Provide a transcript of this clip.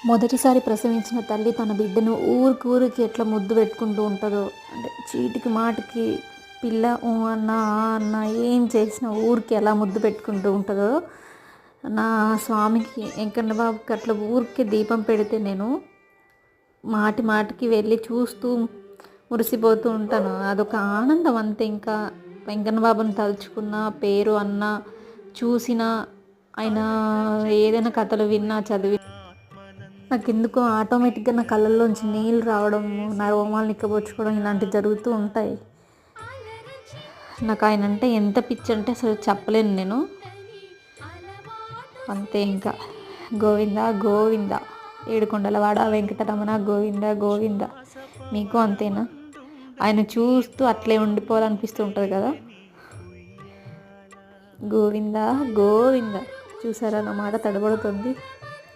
మొదటిసారి ప్రసవించిన తల్లి తన బిడ్డను ఊరికి ఎట్లా ముద్దు పెట్టుకుంటూ ఉంటుందో, అంటే చీటికి మాటికి పిల్ల ఊ అన్న ఆ అన్న ఏం చేసినా ఊరికి ఎలా ముద్దు పెట్టుకుంటూ ఉంటుందో, నా స్వామికి వెంకన్న బాబుకి అట్లా ఊరికి దీపం పెడితే నేను మాటి మాటికి వెళ్ళి చూస్తూ మురిసిపోతూ ఉంటాను. అదొక ఆనందం అంతే. ఇంకా వెంకన్న బాబుని తలుచుకున్న, పేరు అన్న, చూసిన, ఆయన ఏదైనా కథలు విన్నా చదివి నాకు ఎందుకో ఆటోమేటిక్గా నా కళ్ళల్లోంచి నీళ్ళు రావడం, నా రోమాలు నిక్కబొచ్చుకోవడం ఇలాంటివి జరుగుతూ ఉంటాయి. నాకు ఆయన అంటే ఎంత పిచ్చి అంటే అసలు చెప్పలేను నేను. అంతే ఇంకా గోవింద గోవింద, ఏడుకొండలవాడ వెంకటరమణ గోవింద గోవింద. మీకు అంతేనా? ఆయన చూస్తూ అట్లే ఉండిపోవాలనిపిస్తూ ఉంటుంది కదా. గోవింద గోవింద. చూసారా నా మాట తడబడుతుంది.